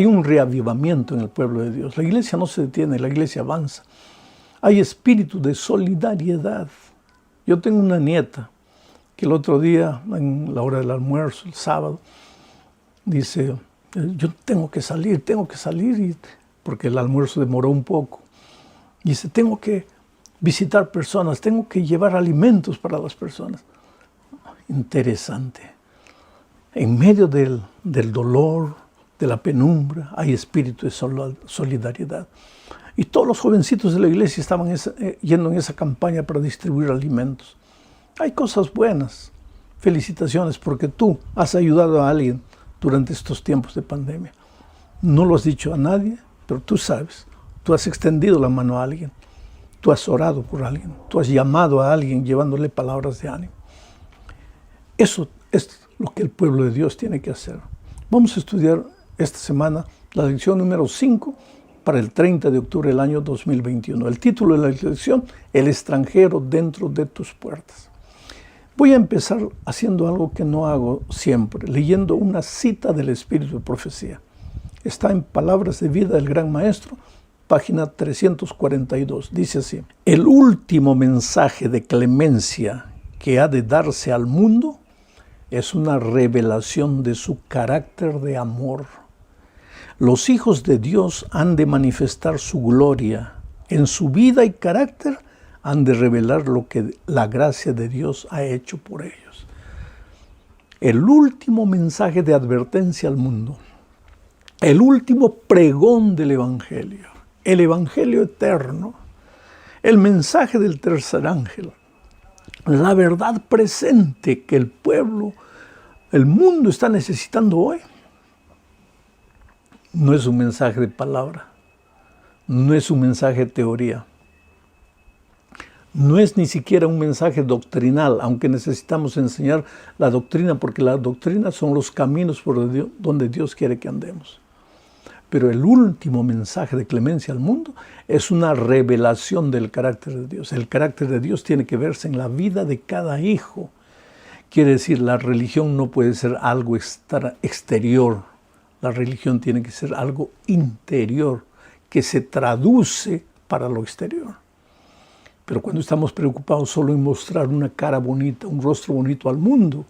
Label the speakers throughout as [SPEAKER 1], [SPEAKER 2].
[SPEAKER 1] Hay un reavivamiento en el pueblo de Dios. La iglesia no se detiene, la iglesia avanza. Hay espíritu de solidaridad. Yo tengo una nieta que el otro día, en la hora del almuerzo, el sábado, dice, yo tengo que salir, porque el almuerzo demoró un poco. Dice, tengo que visitar personas, tengo que llevar alimentos para las personas. Interesante. En medio del dolor, de la penumbra, hay espíritu de solidaridad. Y todos los jovencitos de la iglesia estaban yendo en esa campaña para distribuir alimentos. Hay cosas buenas. Felicitaciones porque tú has ayudado a alguien durante estos tiempos de pandemia. No lo has dicho a nadie, pero tú sabes. Tú has extendido la mano a alguien. Tú has orado por alguien. Tú has llamado a alguien llevándole palabras de ánimo. Eso es lo que el pueblo de Dios tiene que hacer. Vamos a estudiar esta semana la lección número 5 para el 30 de octubre del año 2021. El título de la lección, El extranjero dentro de tus puertas. Voy a empezar haciendo algo que no hago siempre, leyendo una cita del Espíritu de Profecía. Está en Palabras de Vida del Gran Maestro, página 342. Dice así: el último mensaje de clemencia que ha de darse al mundo es una revelación de su carácter de amor. Los hijos de Dios han de manifestar su gloria. En su vida y carácter han de revelar lo que la gracia de Dios ha hecho por ellos. El último mensaje de advertencia al mundo. El último pregón del Evangelio. El Evangelio eterno. El mensaje del tercer ángel. La verdad presente que el pueblo, el mundo está necesitando hoy. No es un mensaje de palabra, no es un mensaje de teoría, no es ni siquiera un mensaje doctrinal, aunque necesitamos enseñar la doctrina, porque la doctrina son los caminos por donde Dios quiere que andemos. Pero el último mensaje de clemencia al mundo es una revelación del carácter de Dios. El carácter de Dios tiene que verse en la vida de cada hijo. Quiere decir, la religión no puede ser algo exterior. La religión tiene que ser algo interior, que se traduce para lo exterior. Pero cuando estamos preocupados solo en mostrar una cara bonita, un rostro bonito al mundo,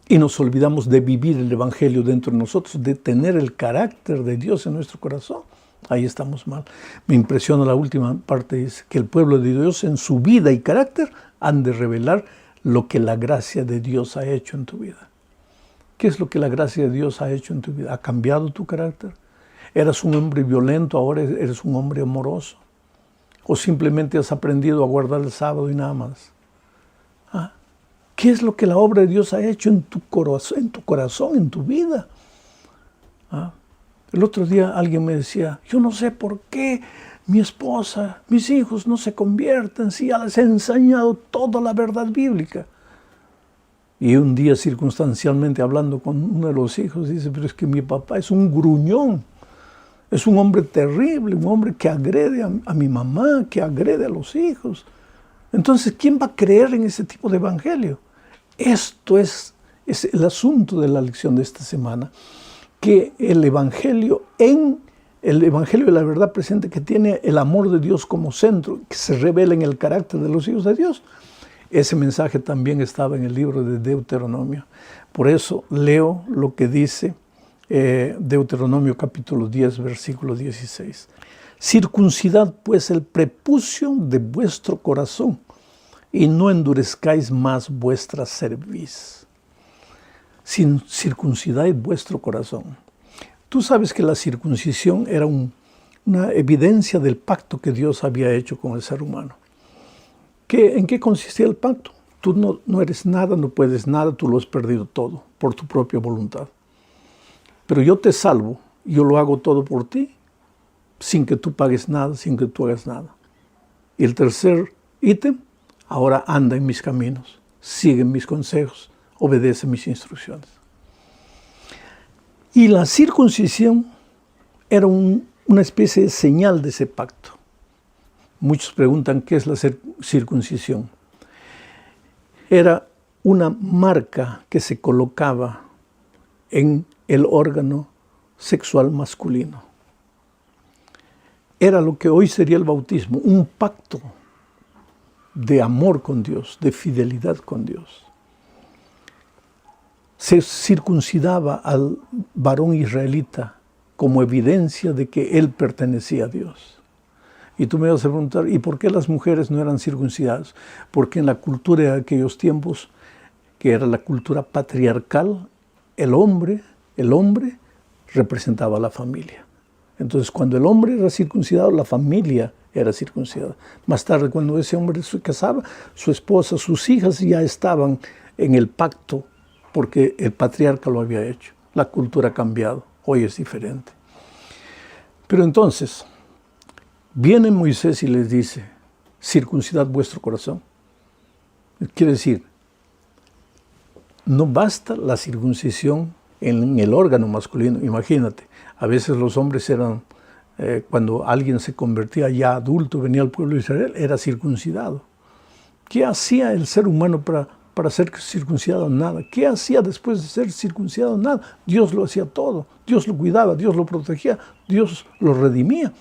[SPEAKER 1] y nos olvidamos de vivir el Evangelio dentro de nosotros, de tener el carácter de Dios en nuestro corazón, ahí estamos mal. Me impresiona la última parte, dice que el pueblo de Dios en su vida y carácter han de revelar lo que la gracia de Dios ha hecho en tu vida. ¿Qué es lo que la gracia de Dios ha hecho en tu vida? ¿Ha cambiado tu carácter? ¿Eras un hombre violento, ahora eres un hombre amoroso? ¿O simplemente has aprendido a guardar el sábado y nada más? ¿Ah? ¿Qué es lo que la obra de Dios ha hecho en tu corazón, en tu vida? ¿Ah? El otro día alguien me decía, yo no sé por qué mi esposa, mis hijos no se convierten si ya les he enseñado toda la verdad bíblica. Y un día circunstancialmente hablando con uno de los hijos, dice, pero es que mi papá es un gruñón, es un hombre terrible, un hombre que agrede a mi mamá, que agrede a los hijos. Entonces, ¿quién va a creer en ese tipo de evangelio? Esto es el asunto de la lección de esta semana, que el evangelio de la verdad presente, que tiene el amor de Dios como centro, que se revela en el carácter de los hijos de Dios. Ese mensaje también estaba en el libro de Deuteronomio. Por eso leo lo que dice Deuteronomio capítulo 10, versículo 16. Circuncidad pues el prepucio de vuestro corazón y no endurezcáis más vuestra cerviz. Circuncidad vuestro corazón. Tú sabes que la circuncisión era una evidencia del pacto que Dios había hecho con el ser humano. ¿En qué consistía el pacto? Tú no eres nada, no puedes nada, tú lo has perdido todo por tu propia voluntad. Pero yo te salvo, yo lo hago todo por ti, sin que tú pagues nada, sin que tú hagas nada. Y el tercer ítem, ahora anda en mis caminos, sigue mis consejos, obedece mis instrucciones. Y la circuncisión era una especie de señal de ese pacto. Muchos preguntan qué es la circuncisión. Era una marca que se colocaba en el órgano sexual masculino. Era lo que hoy sería el bautismo, un pacto de amor con Dios, de fidelidad con Dios. Se circuncidaba al varón israelita como evidencia de que él pertenecía a Dios. Y tú me vas a preguntar, ¿y por qué las mujeres no eran circuncidadas? Porque en la cultura de aquellos tiempos, que era la cultura patriarcal, el hombre representaba a la familia. Entonces, cuando el hombre era circuncidado, la familia era circuncidada. Más tarde, cuando ese hombre se casaba, su esposa, sus hijas ya estaban en el pacto porque el patriarca lo había hecho. La cultura ha cambiado, hoy es diferente. Pero entonces, viene Moisés y les dice, circuncidad vuestro corazón. Quiere decir, no basta la circuncisión en el órgano masculino. Imagínate, a veces los hombres eran, cuando alguien se convertía ya adulto, venía al pueblo de Israel, era circuncidado. ¿Qué hacía el ser humano para ser circuncidado? Nada. ¿Qué hacía después de ser circuncidado? Nada. Dios lo hacía todo. Dios lo cuidaba, Dios lo protegía, Dios lo redimía.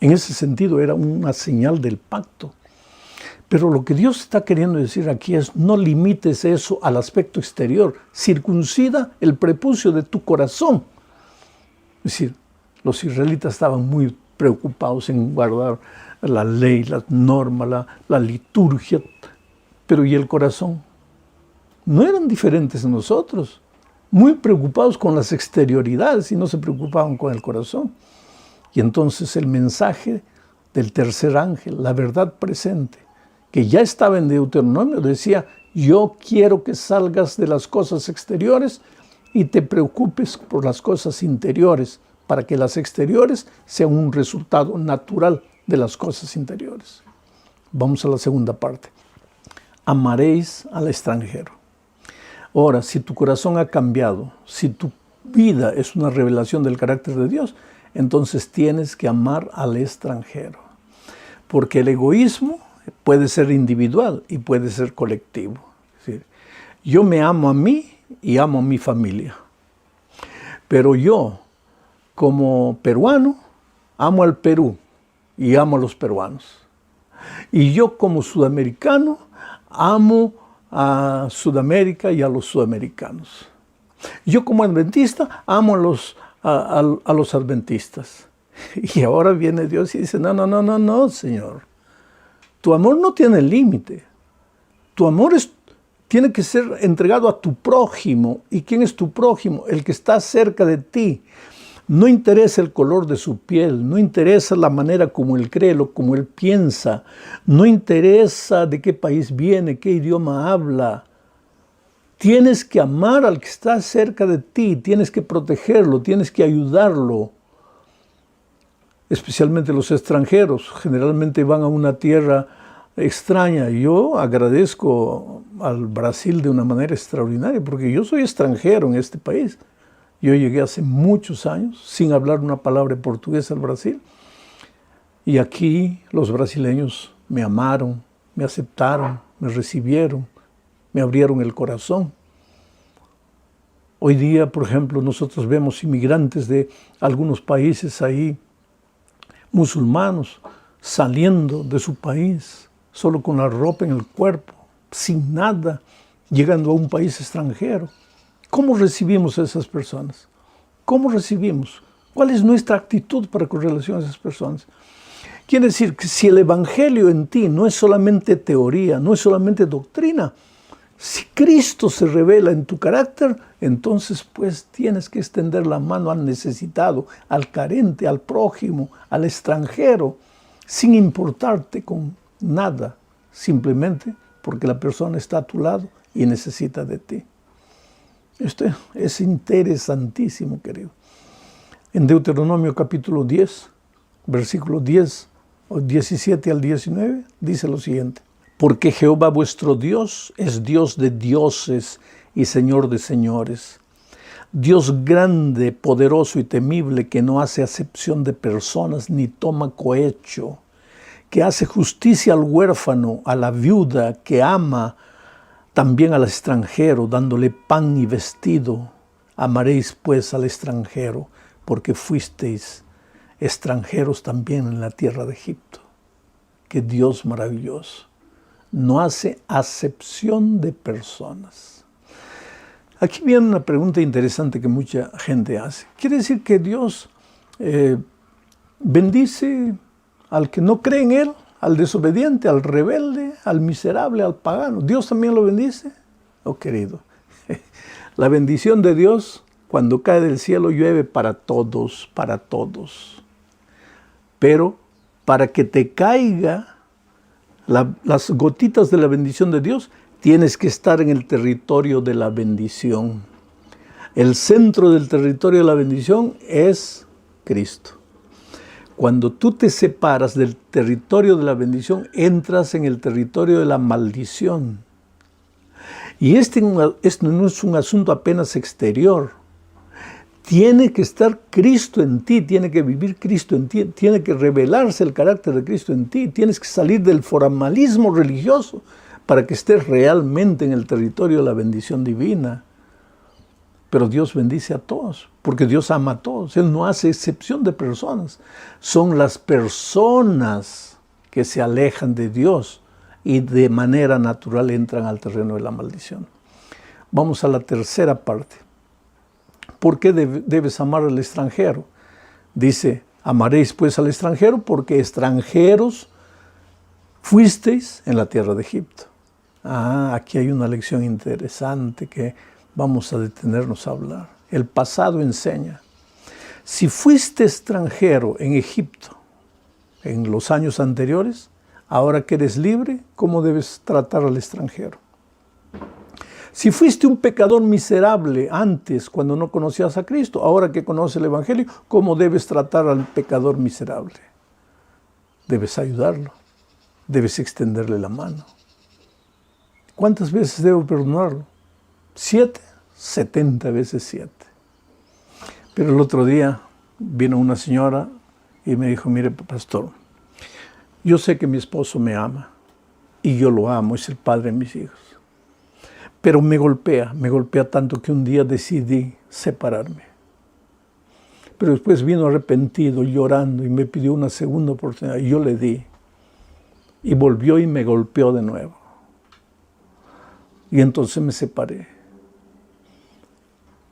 [SPEAKER 1] En ese sentido era una señal del pacto. Pero lo que Dios está queriendo decir aquí es, no limites eso al aspecto exterior. Circuncida el prepucio de tu corazón. Es decir, los israelitas estaban muy preocupados en guardar la ley, la norma, la liturgia. Pero ¿y el corazón? No eran diferentes de nosotros. Muy preocupados con las exterioridades y no se preocupaban con el corazón. Y entonces el mensaje del tercer ángel, la verdad presente, que ya estaba en Deuteronomio, decía, yo quiero que salgas de las cosas exteriores y te preocupes por las cosas interiores, para que las exteriores sean un resultado natural de las cosas interiores. Vamos a la segunda parte. Amaréis al extranjero. Ahora, si tu corazón ha cambiado, si tu vida es una revelación del carácter de Dios, entonces tienes que amar al extranjero. Porque el egoísmo puede ser individual y puede ser colectivo. Es decir, yo me amo a mí y amo a mi familia. Pero yo, como peruano, amo al Perú y amo a los peruanos. Y yo, como sudamericano, amo a Sudamérica y a los sudamericanos. Yo, como adventista, amo a los adventistas. Y ahora viene Dios y dice, no, Señor. Tu amor no tiene límite. Tu amor tiene que ser entregado a tu prójimo. ¿Y quién es tu prójimo? El que está cerca de ti. No interesa el color de su piel, no interesa la manera como él cree, como él piensa, no interesa de qué país viene, qué idioma habla. Tienes que amar al que está cerca de ti, tienes que protegerlo, tienes que ayudarlo. Especialmente los extranjeros, generalmente van a una tierra extraña. Yo agradezco al Brasil de una manera extraordinaria, porque yo soy extranjero en este país. Yo llegué hace muchos años sin hablar una palabra de portugués al Brasil. Y aquí los brasileños me amaron, me aceptaron, me recibieron, me abrieron el corazón. Hoy día, por ejemplo, nosotros vemos inmigrantes de algunos países ahí, musulmanos, saliendo de su país, solo con la ropa en el cuerpo, sin nada, llegando a un país extranjero. ¿Cómo recibimos a esas personas? ¿Cómo recibimos? ¿Cuál es nuestra actitud para con relación a esas personas? Quiere decir que si el Evangelio en ti no es solamente teoría, no es solamente doctrina, si Cristo se revela en tu carácter, entonces pues tienes que extender la mano al necesitado, al carente, al prójimo, al extranjero, sin importarte con nada, simplemente porque la persona está a tu lado y necesita de ti. Esto es interesantísimo, querido. En Deuteronomio capítulo 10, versículo 10, 17 al 19, dice lo siguiente. Porque Jehová vuestro Dios es Dios de dioses y Señor de señores. Dios grande, poderoso y temible, que no hace acepción de personas ni toma cohecho, que hace justicia al huérfano, a la viuda, que ama también al extranjero, dándole pan y vestido. Amaréis pues al extranjero. porque fuisteis extranjeros también en la tierra de Egipto. Que Dios maravilloso no hace acepción de personas. Aquí viene una pregunta interesante que mucha gente hace. ¿Quiere decir que Dios bendice al que no cree en Él, al desobediente, al rebelde, al miserable, al pagano? ¿Dios también lo bendice? Oh, querido, la bendición de Dios cuando cae del cielo llueve para todos, para todos. Pero para que te caiga las gotitas de la bendición de Dios, tienes que estar en el territorio de la bendición. El centro del territorio de la bendición es Cristo. Cuando tú te separas del territorio de la bendición, entras en el territorio de la maldición. Y este no es un asunto apenas exterior. Tiene que estar Cristo en ti, tiene que vivir Cristo en ti, tiene que revelarse el carácter de Cristo en ti. Tienes que salir del formalismo religioso para que estés realmente en el territorio de la bendición divina. Pero Dios bendice a todos, porque Dios ama a todos. Él no hace excepción de personas. Son las personas que se alejan de Dios y de manera natural entran al terreno de la maldición. Vamos a la tercera parte. ¿Por qué debes amar al extranjero? Dice, amaréis pues al extranjero porque extranjeros fuisteis en la tierra de Egipto. Aquí hay una lección interesante que vamos a detenernos a hablar. El pasado enseña. Si fuiste extranjero en Egipto en los años anteriores, ahora que eres libre, ¿cómo debes tratar al extranjero? Si fuiste un pecador miserable antes, cuando no conocías a Cristo, ahora que conoces el Evangelio, ¿cómo debes tratar al pecador miserable? Debes ayudarlo, debes extenderle la mano. ¿Cuántas veces debo perdonarlo? 7, 70 veces 7. Pero el otro día vino una señora y me dijo, mire, pastor, yo sé que mi esposo me ama y yo lo amo, es el padre de mis hijos. Pero me golpea tanto que un día decidí separarme. Pero después vino arrepentido, llorando y me pidió una segunda oportunidad y yo le di. Y volvió y me golpeó de nuevo. Y entonces me separé.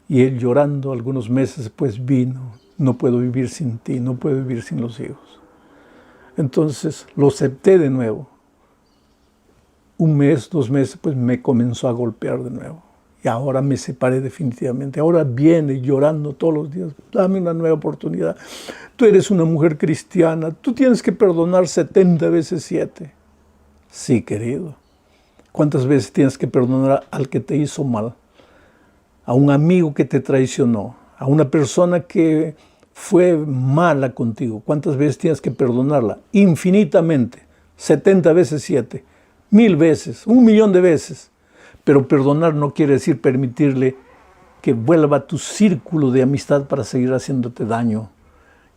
[SPEAKER 1] Y él llorando algunos meses después vino, no puedo vivir sin ti, no puedo vivir sin los hijos. Entonces lo acepté de nuevo. Un mes, 2 meses, pues me comenzó a golpear de nuevo. Y ahora me separé definitivamente. Ahora viene llorando todos los días. Dame una nueva oportunidad. Tú eres una mujer cristiana. Tú tienes que perdonar 70 veces 7. Sí, querido. ¿Cuántas veces tienes que perdonar al que te hizo mal? A un amigo que te traicionó. A una persona que fue mala contigo. ¿Cuántas veces tienes que perdonarla? Infinitamente. 70 veces 7. 1000 veces, 1.000.000 de veces. Pero perdonar no quiere decir permitirle que vuelva a tu círculo de amistad para seguir haciéndote daño,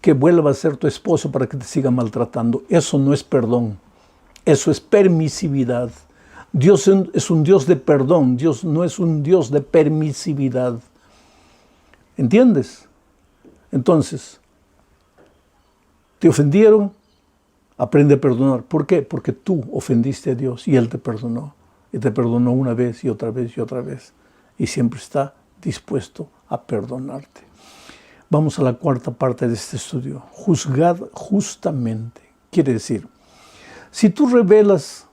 [SPEAKER 1] que vuelva a ser tu esposo para que te siga maltratando. Eso no es perdón, eso es permisividad. Dios es un Dios de perdón, Dios no es un Dios de permisividad. ¿Entiendes? Entonces, ¿te ofendieron? Aprende a perdonar. ¿Por qué? Porque tú ofendiste a Dios y Él te perdonó. Y te perdonó una vez y otra vez y otra vez. Y siempre está dispuesto a perdonarte. Vamos a la cuarta parte de este estudio. Juzgad justamente. Quiere decir, si tú revelas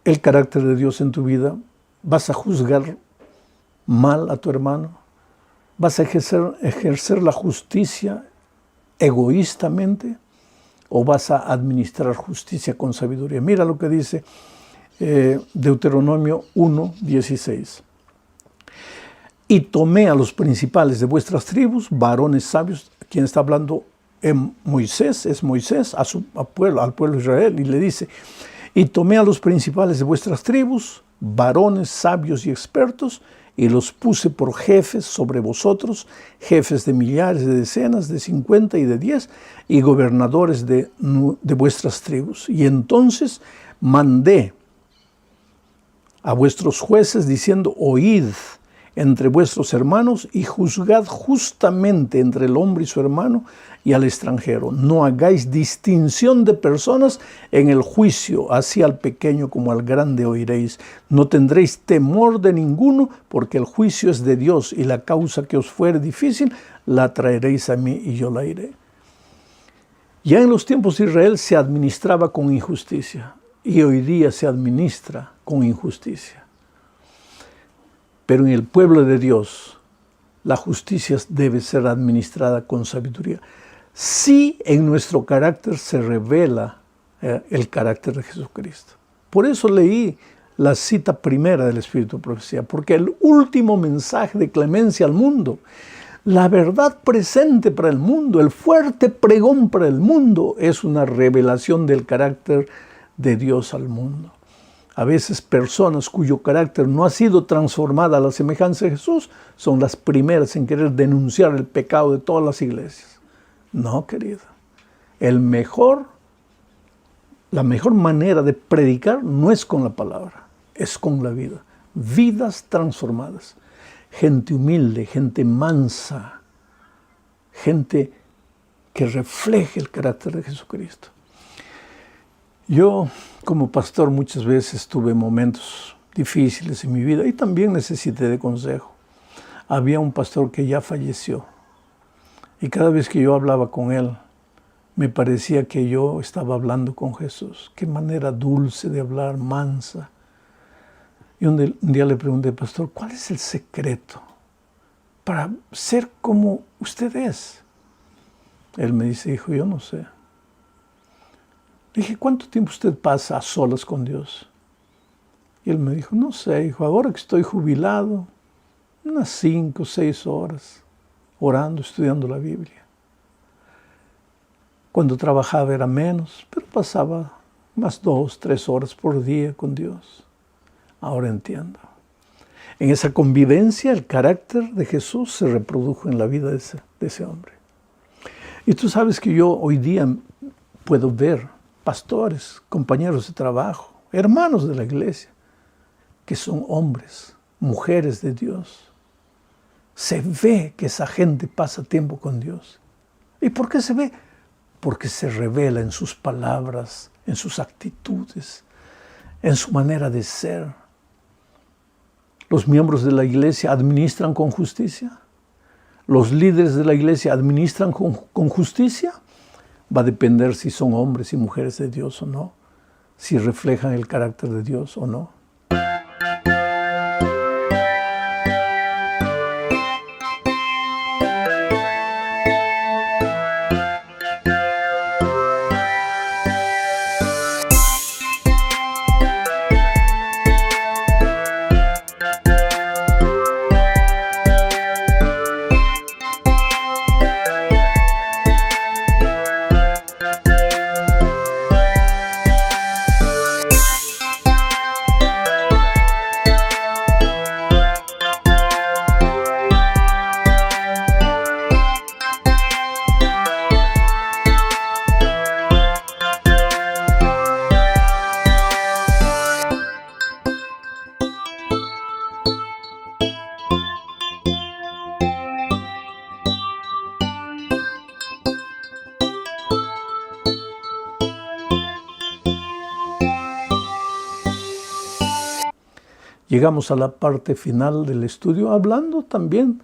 [SPEAKER 1] el carácter de Dios en tu vida, ¿vas a juzgar mal a tu hermano? ¿Vas a ejercer la justicia egoístamente? ¿O vas a administrar justicia con sabiduría? Mira lo que dice Deuteronomio 1:16. Y tomé a los principales de vuestras tribus, varones sabios, quien está hablando Moisés, es Moisés, al pueblo de Israel, y le dice, y tomé a los principales de vuestras tribus, varones sabios y expertos, y los puse por jefes sobre vosotros, jefes de millares, de decenas, de 50 y de 10, y gobernadores de vuestras tribus. Y entonces mandé a vuestros jueces diciendo, oíd, entre vuestros hermanos y juzgad justamente entre el hombre y su hermano y al extranjero. No hagáis distinción de personas en el juicio, así al pequeño como al grande oiréis. No tendréis temor de ninguno, porque el juicio es de Dios, y la causa que os fuere difícil la traeréis a mí y yo la iré. Ya en los tiempos de Israel se administraba con injusticia, y hoy día se administra con injusticia. Pero en el pueblo de Dios, la justicia debe ser administrada con sabiduría. Sí, en nuestro carácter se revela el carácter de Jesucristo. Por eso leí la cita primera del Espíritu de Profecía, porque el último mensaje de clemencia al mundo, la verdad presente para el mundo, el fuerte pregón para el mundo, es una revelación del carácter de Dios al mundo. A veces personas cuyo carácter no ha sido transformada a la semejanza de Jesús son las primeras en querer denunciar el pecado de todas las iglesias. No, querida. La mejor manera de predicar no es con la palabra, es con la vida. Vidas transformadas. Gente humilde, gente mansa, gente que refleje el carácter de Jesucristo. Yo, como pastor, muchas veces tuve momentos difíciles en mi vida y también necesité de consejo. Había un pastor que ya falleció y cada vez que yo hablaba con él, me parecía que yo estaba hablando con Jesús. Qué manera dulce de hablar, mansa. Y un día le pregunté, pastor, ¿cuál es el secreto para ser como usted es? Él me dice, hijo, yo no sé. Le dije, ¿cuánto tiempo usted pasa a solas con Dios? Y él me dijo, no sé, hijo, ahora que estoy jubilado, unas 5 o 6 horas orando, estudiando la Biblia. Cuando trabajaba era menos, pero pasaba más 2 o 3 horas por día con Dios. Ahora entiendo. En esa convivencia, el carácter de Jesús se reprodujo en la vida de ese hombre. Y tú sabes que yo hoy día puedo ver pastores, compañeros de trabajo, hermanos de la iglesia, que son hombres, mujeres de Dios. Se ve que esa gente pasa tiempo con Dios. ¿Y por qué se ve? Porque se revela en sus palabras, en sus actitudes, en su manera de ser. ¿Los miembros de la iglesia administran con justicia? ¿Los líderes de la iglesia administran con justicia? Va a depender si son hombres y mujeres de Dios o no, si reflejan el carácter de Dios o no. Llegamos a la parte final del estudio hablando también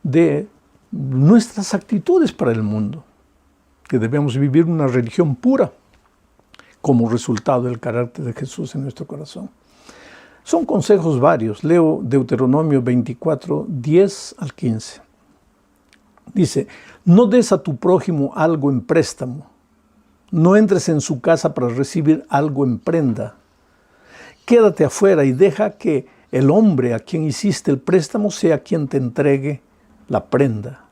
[SPEAKER 1] de nuestras actitudes para el mundo, que debemos vivir una religión pura como resultado del carácter de Jesús en nuestro corazón. Son consejos varios. Leo Deuteronomio 24, 10 al 15. Dice, no des a tu prójimo algo en préstamo, no entres en su casa para recibir algo en prenda. Quédate afuera y deja que el hombre a quien hiciste el préstamo sea quien te entregue la prenda.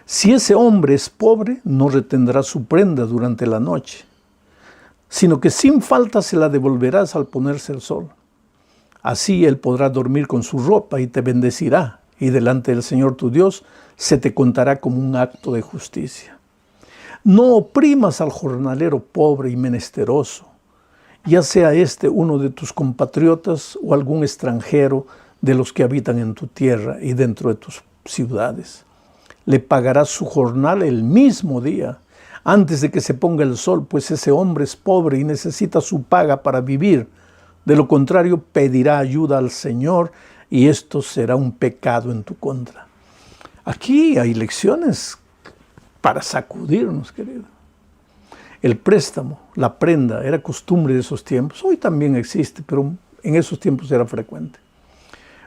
[SPEAKER 1] Si ese hombre es pobre, no retendrá su prenda durante la noche, sino que sin falta se la devolverás al ponerse el sol. Así él podrá dormir con su ropa y te bendecirá, y delante del Señor tu Dios se te contará como un acto de justicia. No oprimas al jornalero pobre y menesteroso, ya sea uno de tus compatriotas o algún extranjero de los que habitan en tu tierra y dentro de tus ciudades. Le pagarás su jornal el mismo día, antes de que se ponga el sol, pues ese hombre es pobre y necesita su paga para vivir. De lo contrario, pedirá ayuda al Señor y esto será un pecado en tu contra. Aquí hay lecciones para sacudirnos, querido. El préstamo, la prenda, era costumbre de esos tiempos. Hoy también existe, pero en esos tiempos era frecuente.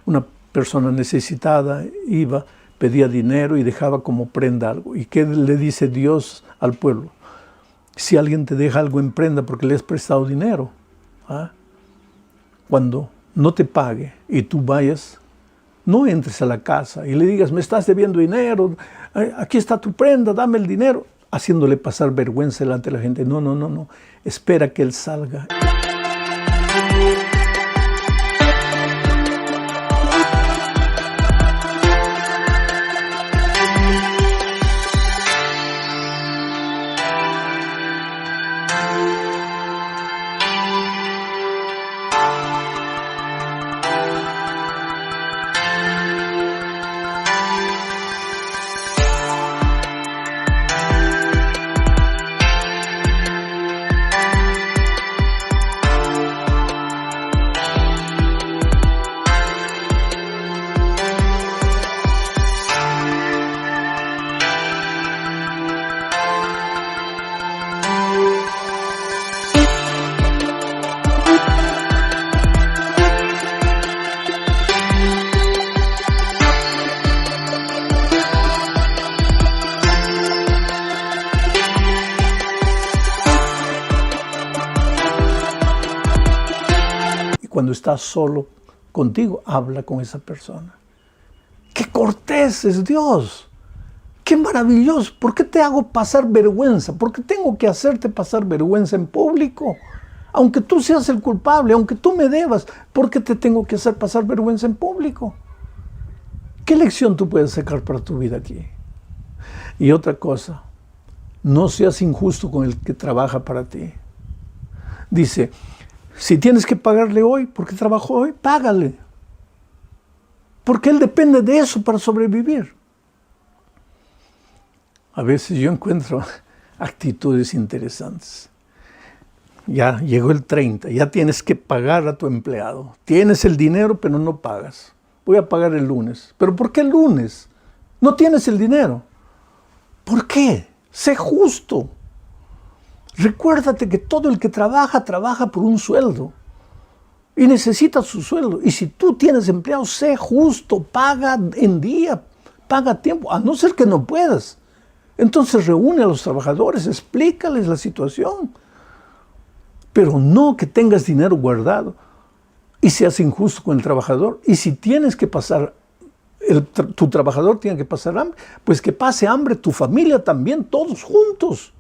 [SPEAKER 1] Una persona necesitada iba, pedía dinero y dejaba como prenda algo. ¿Y qué le dice Dios al pueblo? Si alguien te deja algo en prenda porque le has prestado dinero, cuando no te pague y tú vayas, no entres a la casa y le digas, me estás debiendo dinero, aquí está tu prenda, dame el dinero, haciéndole pasar vergüenza delante de la gente. No, no, no, no. Espera que él salga. Cuando estás solo contigo, habla con esa persona. ¡Qué cortés es Dios! ¡Qué maravilloso! ¿Por qué te hago pasar vergüenza? ¿Por qué tengo que hacerte pasar vergüenza en público? Aunque tú seas el culpable, aunque tú me debas, ¿por qué te tengo que hacer pasar vergüenza en público? ¿Qué lección tú puedes sacar para tu vida aquí? Y otra cosa, no seas injusto con el que trabaja para ti. Dice, si tienes que pagarle hoy, porque trabajó hoy, págale. Porque él depende de eso para sobrevivir. A veces yo encuentro actitudes interesantes. Ya llegó el 30, ya tienes que pagar a tu empleado. Tienes el dinero, pero no pagas. Voy a pagar el lunes. ¿Pero por qué el lunes? No tienes el dinero. ¿Por qué? Sé justo. Recuérdate que todo el que trabaja, trabaja por un sueldo. Y necesita su sueldo. Y si tú tienes empleados, sé justo, paga en día, paga a tiempo, a no ser que no puedas. Entonces reúne a los trabajadores, explícales la situación. Pero no que tengas dinero guardado y seas injusto con el trabajador. Y si tienes que pasar, tu trabajador tiene que pasar hambre, pues que pase hambre tu familia también, todos juntos.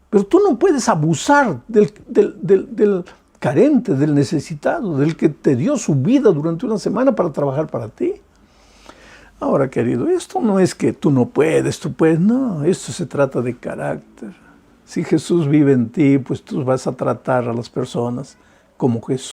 [SPEAKER 1] Pero tú no puedes abusar del carente, del necesitado, del que te dio su vida durante una semana para trabajar para ti. Ahora, querido, esto no es que tú no puedes, tú puedes. No, esto se trata de carácter. Si Jesús vive en ti, pues tú vas a tratar a las personas como Jesús.